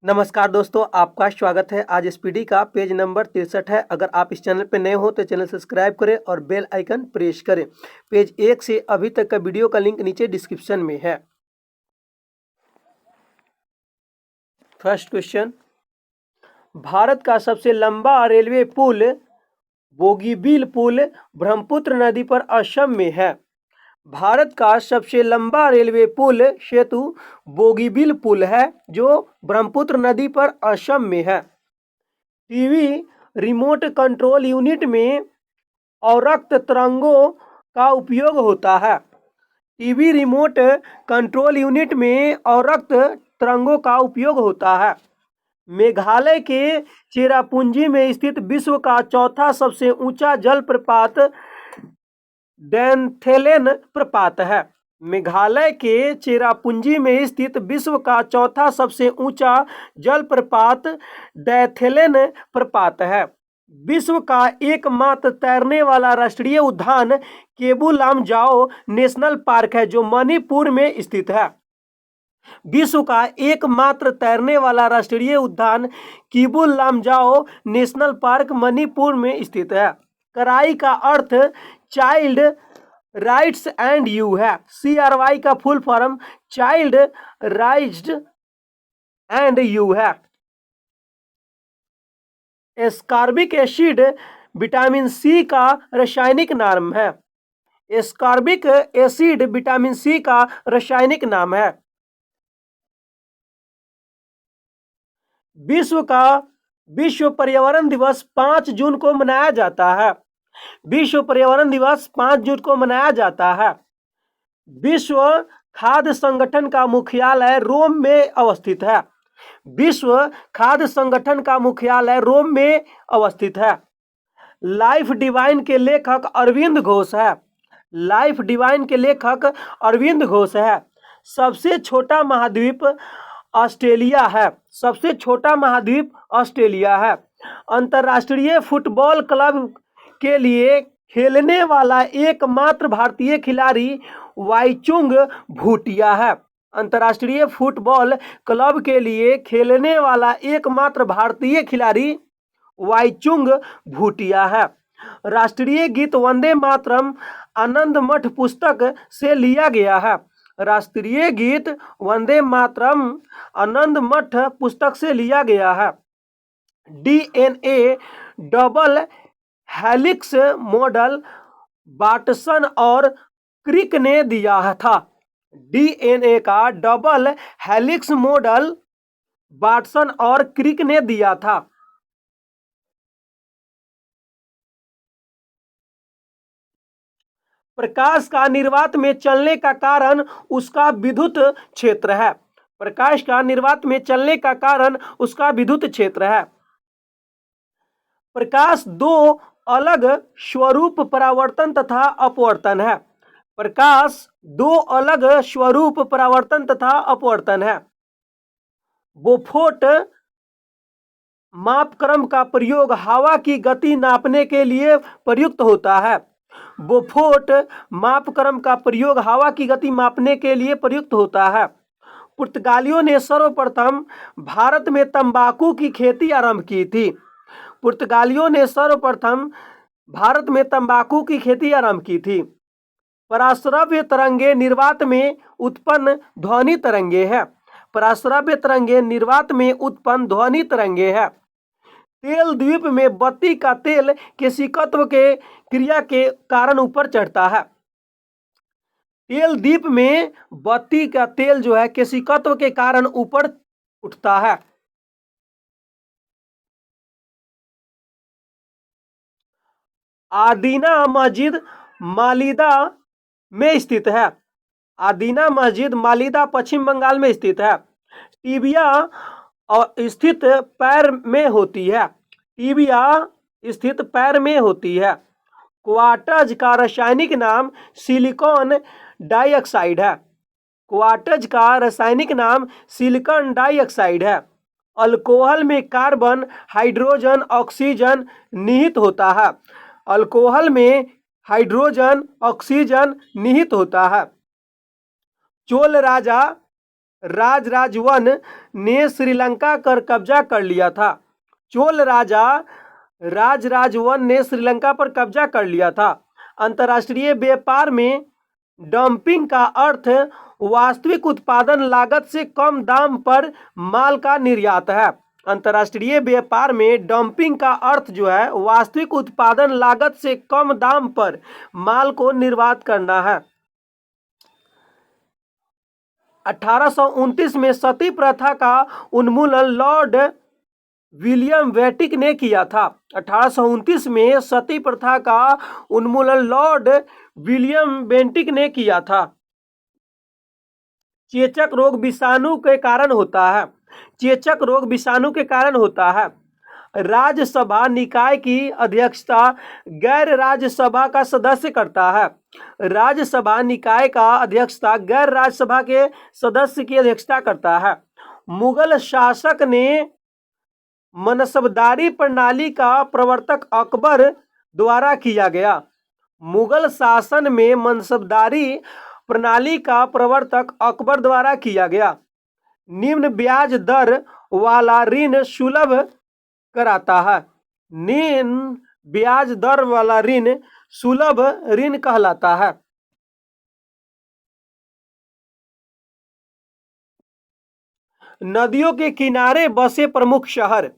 नमस्कार दोस्तों, आपका स्वागत है। आज स्पीडी का पेज नंबर 63 है। अगर आप इस चैनल पर नए हो तो चैनल सब्सक्राइब करें और बेल आइकन प्रेस करें। पेज 1 से अभी तक का वीडियो का लिंक नीचे डिस्क्रिप्शन में है। फर्स्ट क्वेश्चन, भारत का सबसे लंबा रेलवे पुल बोगीबील पुल ब्रह्मपुत्र नदी पर असम में है। भारत का सबसे लंबा रेलवे पुल सेतु बोगीबील पुल है जो ब्रह्मपुत्र नदी पर असम में है। टीवी रिमोट कंट्रोल यूनिट में अवरक्त तरंगों का उपयोग होता है। टीवी रिमोट कंट्रोल यूनिट में अवरक्त तरंगों का उपयोग होता है। मेघालय के चेरापूंजी में स्थित विश्व का चौथा सबसे ऊंचा जलप्रपात डैथेलेन प्रपात है। मेघालय के चेरापूंजी में स्थित विश्व का चौथा सबसे ऊंचा जलप्रपात डैथेलेन प्रपात है। विश्व का एकमात्र तैरने वाला राष्ट्रीय उद्यान केबू लामजाओ नेशनल पार्क है जो मणिपुर में स्थित है। विश्व का एकमात्र तैरने वाला राष्ट्रीय उद्यान केबू लामजाओ नेशनल पार्क मणिपुर में स्थित है। कराई का अर्थ चाइल्ड राइट्स एंड यू है। CRY का full form child rights and you है। एस्कॉर्बिक एसिड विटामिन सी का रासायनिक नाम है। एस्कॉर्बिक एसिड विटामिन सी का रासायनिक नाम है। विश्व पर्यावरण दिवस 5 जून को मनाया जाता है। विश्व पर्यावरण दिवस 5 जून को मनाया जाता है। विश्व खाद्य संगठन का मुख्यालय रोम में अवस्थित है। विश्व खाद्य संगठन का मुख्यालय रोम में अवस्थित है। लाइफ डिवाइन के लेखक अरविंद घोष है। लाइफ डिवाइन के लेखक अरविंद घोष है। सबसे छोटा महाद्वीप ऑस्ट्रेलिया है। सबसे छोटा महाद्वीप ऑस्ट्रेलिया है। अंतर्राष्ट्रीय फुटबॉल क्लब के लिए खेलने वाला एकमात्र भारतीय खिलाड़ी वाईचुंग भूटिया है। अंतर्राष्ट्रीय फुटबॉल क्लब के लिए खेलने वाला एकमात्र भारतीय खिलाड़ी वाईचुंग भूटिया है। राष्ट्रीय गीत वंदे मातरम आनंद मठ पुस्तक से लिया गया है। राष्ट्रीय गीत वंदे मातरम आनंद मठ पुस्तक से लिया गया है। DNA double helix model Watson और क्रिक ने दिया था। DNA का डबल हेलिक्स मॉडल वाटसन और क्रिक ने दिया था। प्रकाश का निर्वात में चलने का कारण उसका विद्युत क्षेत्र है। प्रकाश का निर्वात में चलने का कारण उसका विद्युत क्षेत्र है। प्रकाश दो अलग स्वरूप परावर्तन तथा अपवर्तन है। प्रकाश दो अलग स्वरूप परावर्तन तथा अपवर्तन है। बोफोर्ट मापक्रम का प्रयोग हवा की गति नापने के लिए प्रयुक्त होता है। बोफोर्ट मापक्रम का प्रयोग हवा की गति मापने के लिए प्रयुक्त होता है। पुर्तगालियों ने सर्वप्रथम भारत में तंबाकू की खेती आरंभ की थी। पुर्तगालियों ने सर्वप्रथम भारत में तंबाकू की खेती आरंभ की थी। पराश्रव्य तरंगे निर्वात में उत्पन्न ध्वनि तरंगे हैं। पराश्रव्य तरंगे निर्वात में उत्पन्न ध्वनि तरंगे हैं। तेल द्वीप में बत्ती का तेल केशिकत्व के क्रिया के कारण ऊपर चढ़ता है। तेल द्वीप में बत्ती का तेल जो है केशिकत्व के कारण ऊपर उठता है। आदीना मस्जिद मालिदा में स्थित है। आदीना मस्जिद मालिदा पश्चिम बंगाल में स्थित है। टिबिया स्थित पैर में होती है। टिबिया स्थित पैर में होती है। क्वार्ट्ज का रासायनिक नाम सिलिकॉन डाइऑक्साइड है। क्वार्ट्ज का रासायनिक नाम सिलिकॉन डाइऑक्साइड है। अल्कोहल में कार्बन हाइड्रोजन ऑक्सीजन निहित होता है। अल्कोहल में हाइड्रोजन ऑक्सीजन निहित होता है। चोल राजा राजराज वन ने श्रीलंका कर कब्जा कर लिया था। चोल राजा राजराज वन ने श्रीलंका पर कब्जा कर लिया था। अंतर्राष्ट्रीय व्यापार में डंपिंग का अर्थ वास्तविक उत्पादन लागत से कम दाम पर माल का निर्यात है। अंतर्राष्ट्रीय व्यापार में डंपिंग का अर्थ जो है वास्तविक उत्पादन लागत से कम दाम पर माल को निर्यात करना है। 1829 में सती प्रथा का उन्मूलन लॉर्ड विलियम बेंटिक ने किया था। 1829 में सती प्रथा का उन्मूलन लॉर्ड विलियम बेंटिक ने किया था। चेचक रोग विषाणु के कारण होता है। चेचक रोग विषाणु के कारण होता है। राज्यसभा निकाय की अध्यक्षता गैर राज्यसभा का सदस्य करता है। राज्यसभा निकाय का अध्यक्षता गैर राज्यसभा के सदस्य की अध्यक्षता करता है। मुगल शासक ने मनसबदारी प्रणाली का प्रवर्तक अकबर द्वारा किया गया। मुगल शासन में मनसबदारी प्रणाली का प्रवर्तक अकबर द्वारा किया गया। निम्न ब्याज दर वाला ऋण सुलभ कराता है। निम्न ब्याज दर वाला ऋण सुलभ ऋण कहलाता है। नदियों के किनारे बसे प्रमुख शहर।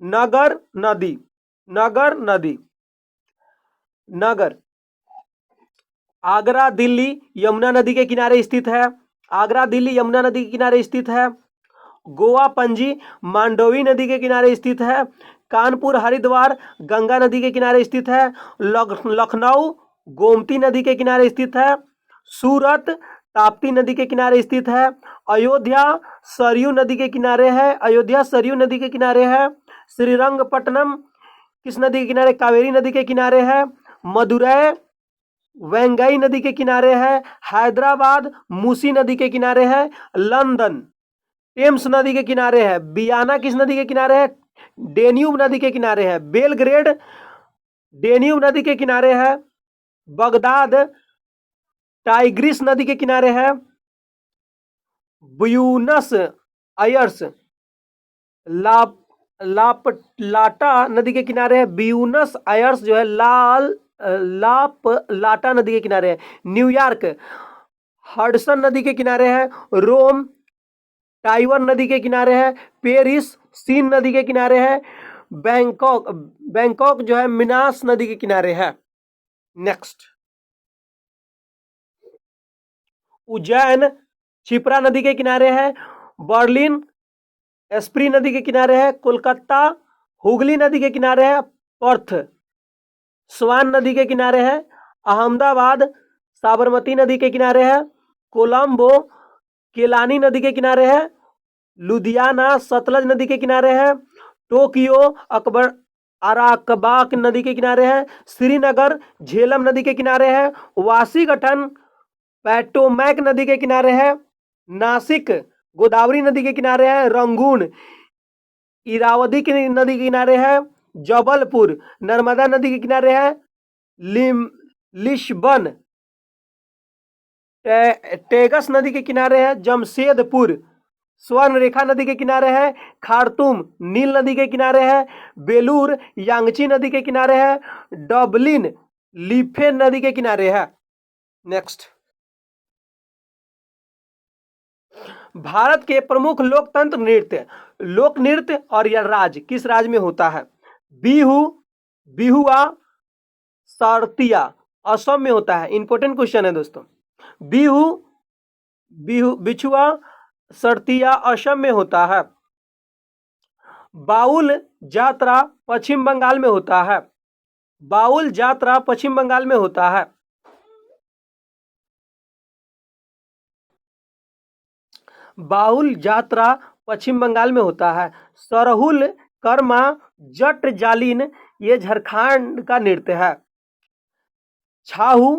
नगर नदी नगर नदी नगर आगरा दिल्ली यमुना नदी के किनारे स्थित है। आगरा दिल्ली यमुना नदी के किनारे स्थित है। गोवा पणजी मांडोवी नदी के किनारे स्थित है। कानपुर हरिद्वार गंगा नदी के किनारे स्थित है। लखनऊ गोमती नदी के किनारे स्थित है। सूरत ताप्ती नदी के किनारे स्थित है। अयोध्या सरयू नदी के किनारे है। अयोध्या सरयू नदी के किनारे है। श्रीरंगपट्टनम किस नदी के किनारे? कावेरी नदी के किनारे है। मदुरै वेंगई नदी के किनारे है। हैदराबाद मूसी नदी के किनारे है। लंदन टेम्स नदी के किनारे है। बियाना किस नदी के किनारे है? डेन्यूब नदी के किनारे है। बेलग्रेड डेन्यूब नदी के किनारे है। बगदाद टाइग्रिस नदी के किनारे है। ब्यूनस आयर्स लाटा नदी के किनारे है। ब्यूनस आयर्स जो है लाटा नदी के किनारे है। न्यूयॉर्क हडसन नदी के किनारे है। रोम टाइवर नदी के किनारे है। पेरिस सीन नदी के किनारे है। बैंकॉक जो है मिनास नदी के किनारे है। नेक्स्ट उज्जैन क्षिप्रा नदी के किनारे है। बर्लिन एस्प्री नदी के किनारे है। कोलकाता हुगली नदी के किनारे है। पर्थ स्वान नदी के किनारे है। अहमदाबाद साबरमती नदी के किनारे है। कोलंबो केलानी नदी के किनारे है। लुधियाना सतलज नदी के किनारे है। टोक्यो अराकबाक नदी के किनारे है। श्रीनगर झेलम नदी के किनारे है। वाशिंगटन पैटोमैक नदी के किनारे है। नासिक गोदावरी नदी के किनारे है। रंगून इरावदी की नदी के किनारे है। जबलपुर नर्मदा नदी के किनारे है। लिस्बन टेगस नदी के किनारे है। जमशेदपुर स्वर्ण रेखा नदी के किनारे है। खार्तूम नील नदी के किनारे है। बेलूर यांगची नदी के किनारे है। डबलिन लीफे नदी के किनारे है। नेक्स्ट भारत के प्रमुख लोकतंत्र नृत्य लोक नृत्य और यह राज्य किस राज्य में होता है? बिहू बिहुआ सरतिया असम में होता है। इंपॉर्टेंट क्वेश्चन है दोस्तों। बिहू बिछुआ सरतिया असम में होता है। बाउल यात्रा पश्चिम बंगाल में होता है। बाउल यात्रा पश्चिम बंगाल में होता है। बाउल यात्रा पश्चिम बंगाल में होता है। सरहुल कर्मा जट जालिन ये झारखंड का नृत्य है। छाहू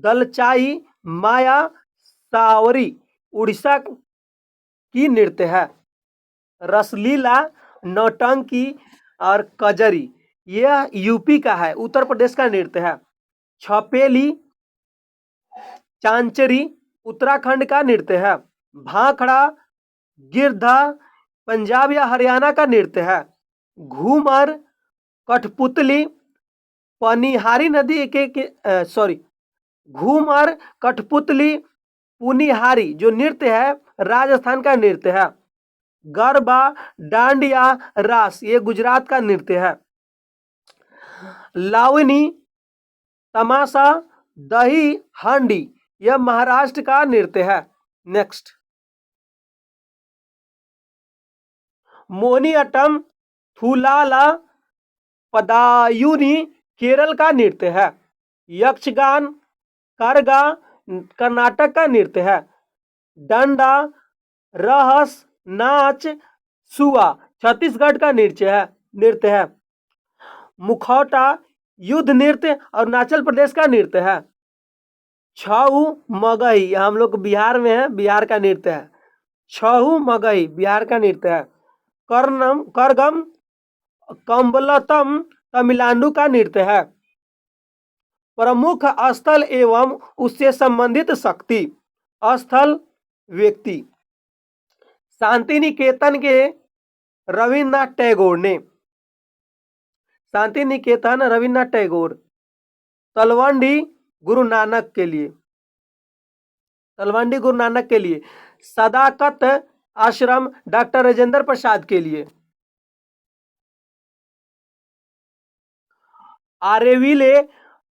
दलचाई माया सावरी उड़ीसा की नृत्य है। रसलीला नौटंकी और कजरी यह यूपी का है, उत्तर प्रदेश का नृत्य है। छपेली चांचरी उत्तराखंड का नृत्य है। भाखड़ा गिरधा पंजाब या हरियाणा का नृत्य है। घूमर कठपुतली पनिहारी नदी के घूमर कठपुतली पुनिहारी जो नृत्य है राजस्थान का नृत्य है। गरबा डांडिया रास ये गुजरात का नृत्य है। लावनी तमाशा दही हांडी यह महाराष्ट्र का नृत्य है। नेक्स्ट, मोहिनीअट्टम थुलाला पदायुनी केरल का नृत्य है। यक्षगान करगा कर्नाटक का नृत्य है। डंडा रहस नाच सुआ छत्तीसगढ़ का नृत्य है। मुखौटा युद्ध नृत्य अरुणाचल प्रदेश का नृत्य है। छऊ मगही हम लोग बिहार में है, बिहार का नृत्य है। छऊ मगही बिहार का नृत्य है। करगम कम्बलतम तमिलनाडु का नृत्य है। प्रमुख स्थल एवं उससे संबंधित शक्ति स्थल व्यक्ति शांति निकेतन के रविन्द्रनाथ टैगोर ने। शांति निकेतन रविन्द्रनाथ टैगोर। तलवंडी गुरु नानक के लिए। तलवंडी गुरु नानक के लिए। सदाकत आश्रम डॉक्टर राजेंद्र प्रसाद के लिए। आरेविले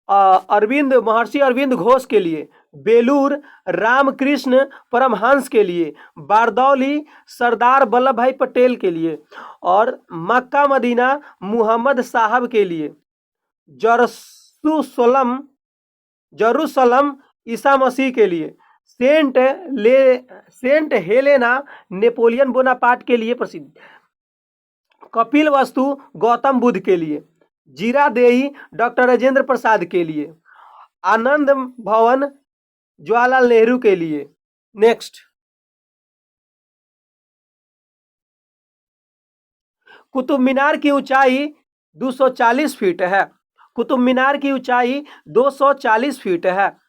अरविंद महर्षि अरविंद घोष के लिए। बेलूर रामकृष्ण परमहंस के लिए। बारदौली सरदार वल्लभ भाई पटेल के लिए। और मक्का मदीना मुहम्मद साहब के लिए। जरूसलम ईसा मसीह के लिए। सेंट हेलेना नेपोलियन बोनापार्ट के लिए प्रसिद्ध। कपिल वस्तु गौतम बुद्ध के लिए। जीरादेही डॉक्टर राजेंद्र प्रसाद के लिए। आनंद भवन जवाहरलाल नेहरू के लिए। नेक्स्ट, कुतुब मीनार की ऊंचाई 240 फीट है। कुतुब मीनार की ऊंचाई 240 फीट है।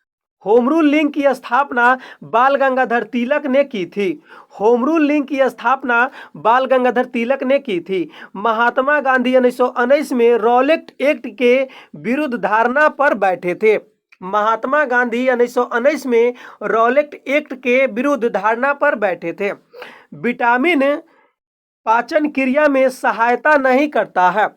होम रूल लिंग की स्थापना बाल गंगाधर तिलक ने की थी। होम रूल लिंग की स्थापना बाल गंगाधर तिलक ने की थी। महात्मा गांधी 1919 में रॉलेट एक्ट के विरुद्ध धारणा पर बैठे थे। महात्मा गांधी 1919 में रॉलेट एक्ट के विरुद्ध धारणा पर बैठे थे। विटामिन पाचन क्रिया में सहायता नहीं करता है।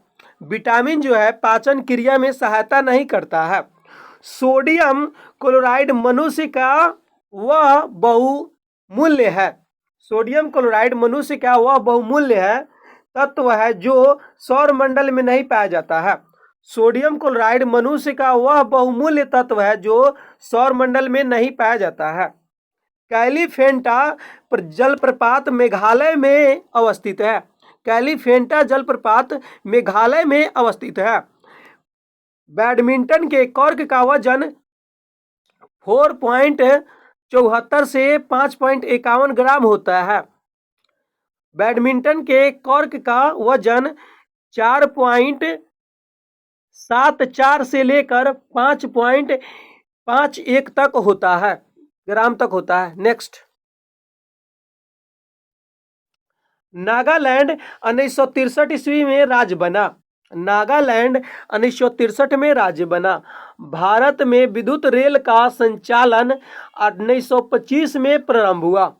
विटामिन जो है पाचन क्रिया में सहायता नहीं करता है। सोडियम क्लोराइड मनुष्य का वह बहुमूल्य है। सोडियम क्लोराइड मनुष्य का वह बहुमूल्य है तत्व है जो सौर मंडल में नहीं पाया जाता है। सोडियम क्लोराइड मनुष्य का वह बहुमूल्य तत्व है जो सौर मंडल में नहीं पाया जाता है। कैलीफेंटा जलप्रपात मेघालय में अवस्थित है। कैलीफेंटा जलप्रपात मेघालय में अवस्थित है। बैडमिंटन के कॉर्क का वजन 4.74 से 5.51 ग्राम होता है। बैडमिंटन के कॉर्क का वजन 4.74 से लेकर 5.51 तक होता है, ग्राम तक होता है। नेक्स्ट, नागालैंड 1963 ईस्वी में राज्य बना। नागालैंड 1963 में राज्य बना। भारत में विद्युत रेल का संचालन 1925 में प्रारंभ हुआ।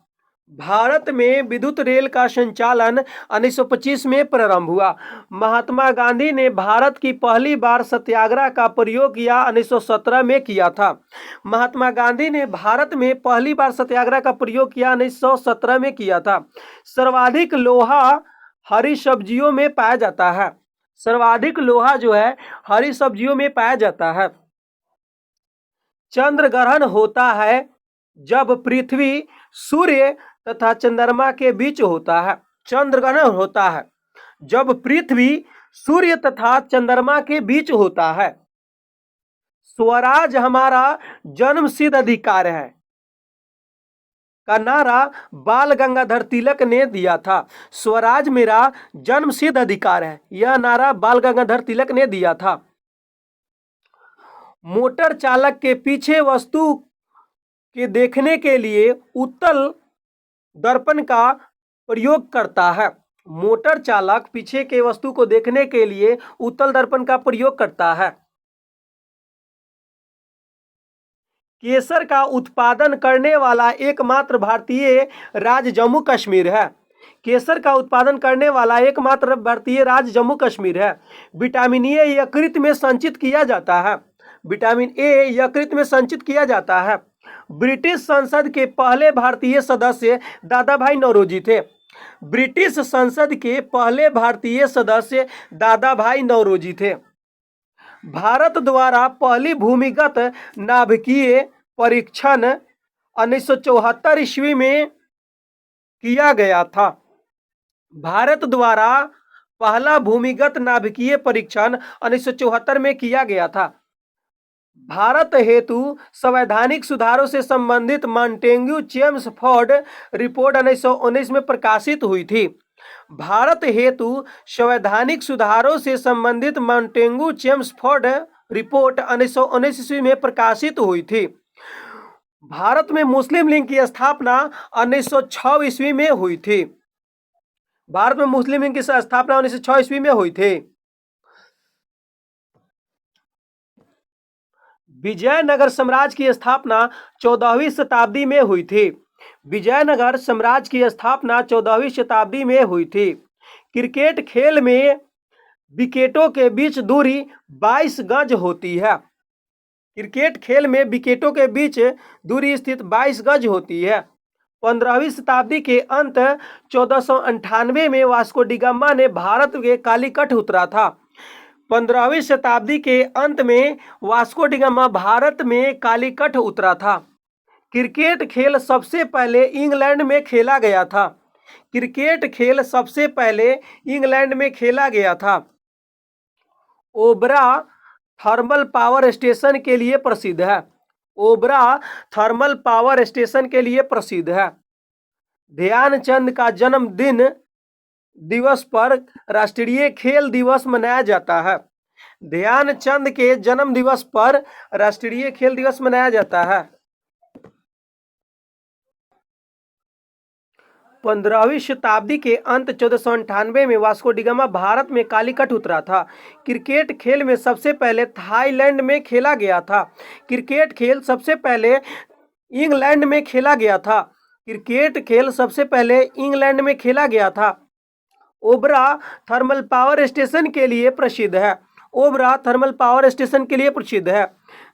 भारत में विद्युत रेल का संचालन 1925 में प्रारंभ हुआ। महात्मा गांधी ने भारत की पहली बार सत्याग्रह का प्रयोग किया 1917 में किया था। महात्मा गांधी ने भारत में पहली बार सत्याग्रह का प्रयोग किया 1917 में किया था। सर्वाधिक लोहा हरी सब्जियों में पाया जाता है। सर्वाधिक लोहा जो है हरी सब्जियों में पाया जाता है। चंद्र ग्रहण होता है जब पृथ्वी सूर्य तथा चंद्रमा के बीच होता है। चंद्र ग्रहण होता है जब पृथ्वी सूर्य तथा चंद्रमा के बीच होता है। स्वराज हमारा जन्मसिद्ध अधिकार है का नारा बाल गंगाधर तिलक ने दिया था। स्वराज मेरा जन्मसिद्ध अधिकार है, यह नारा बाल गंगाधर तिलक ने दिया था। मोटर चालक के पीछे वस्तु के देखने के लिए उत्तल दर्पण का प्रयोग करता है। मोटर चालक पीछे के वस्तु को देखने के लिए उत्तल दर्पण का प्रयोग करता है। केसर का उत्पादन करने वाला एकमात्र भारतीय राज्य जम्मू कश्मीर है। केसर का उत्पादन करने वाला एकमात्र भारतीय राज्य जम्मू कश्मीर है। विटामिन ए यकृत में संचित किया जाता है। विटामिन ए यकृत में संचित किया जाता है। ब्रिटिश संसद के पहले भारतीय सदस्य दादा भाई नौरोजी थे। ब्रिटिश संसद के पहले भारतीय सदस्य दादा भाई नौरोजी थे। भारत द्वारा पहली भूमिगत नाभिकीय परीक्षण 1974 ईस्वी में किया गया था। भारत द्वारा पहला भूमिगत नाभिकीय परीक्षण 1974 में किया गया था। भारत हेतु संवैधानिक सुधारों से संबंधित मॉन्टेग्यू चेम्सफोर्ड रिपोर्ट 1919 में प्रकाशित हुई थी। भारत हेतु संवैधानिक सुधारों से संबंधित मॉन्टेग्यू चेम्सफोर्ड रिपोर्ट 1919 ईस्वी में प्रकाशित हुई थी। भारत में मुस्लिम लीग की स्थापना 1906 ईस्वी में हुई थी। भारत में मुस्लिम लीग की स्थापना 1906 ईस्वी में हुई थी। विजयनगर साम्राज्य की स्थापना 14वीं शताब्दी में हुई थी। विजयनगर साम्राज्य की स्थापना 14वीं शताब्दी में हुई थी। क्रिकेट खेल में विकेटों के बीच दूरी 22 गज होती है। क्रिकेट खेल में विकेटों के बीच दूरी स्थित 22 गज होती है। 15वीं शताब्दी के अंत 1498 में वास्को डी गामा ने भारत के कालीकट उतरा था। 15वीं शताब्दी के अंत में वास्को डी गामा भारत में कालीकट उतरा था। क्रिकेट खेल सबसे पहले इंग्लैंड में खेला गया था। क्रिकेट खेल सबसे पहले इंग्लैंड में खेला गया था। ओबरा थर्मल पावर स्टेशन के लिए प्रसिद्ध है। ओबरा थर्मल पावर स्टेशन के लिए प्रसिद्ध है। ध्यानचंद का जन्मदिन दिवस पर राष्ट्रीय खेल दिवस मनाया जाता है। ध्यानचंद के जन्म दिवस पर राष्ट्रीय खेल दिवस मनाया जाता है। 15वीं शताब्दी के अंत 1498 में वास्को डी गामा भारत में कालीकट उतरा था। क्रिकेट खेल में सबसे पहले थाईलैंड में खेला गया था। क्रिकेट खेल सबसे पहले इंग्लैंड में खेला गया था। क्रिकेट खेल सबसे पहले इंग्लैंड में खेला गया था। ओबरा थर्मल पावर स्टेशन के लिए प्रसिद्ध है। ओबरा थर्मल पावर स्टेशन के लिए प्रसिद्ध है।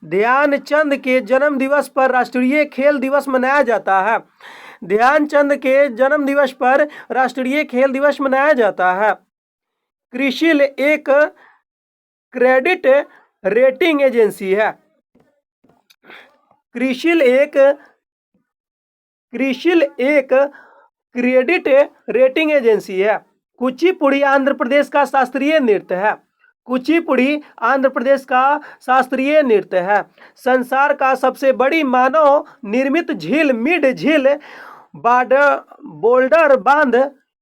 ध्यानचंद के जन्म दिवस पर राष्ट्रीय खेल दिवस मनाया जाता है। ध्यानचंद के जन्म दिवस पर राष्ट्रीय खेल दिवस मनाया जाता है। क्रिसिल एक क्रेडिट रेटिंग एजेंसी है। क्रिसिल एक क्रेडिट रेटिंग एजेंसी है। कुचिपुड़ी आंध्र प्रदेश का शास्त्रीय नृत्य है। कुचिपुड़ी आंध्र प्रदेश का शास्त्रीय नृत्य है। संसार का सबसे बड़ी मानव निर्मित झील मिड झील बोल्डर बांध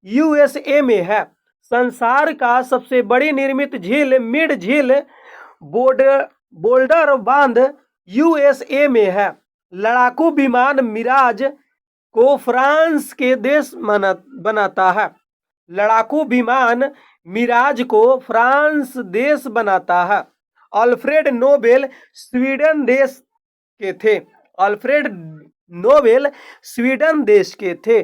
यूएसए में है। संसार का सबसे बड़ी निर्मित झील मिड झील बोल्डर बांध यूएसए में है। लड़ाकू विमान मिराज को फ्रांस के देश बनाता है। लड़ाकू विमान मिराज को फ्रांस देश बनाता है। अल्फ्रेड नोबेल स्वीडन देश के थे। अल्फ्रेड नोबेल स्वीडन देश के थे।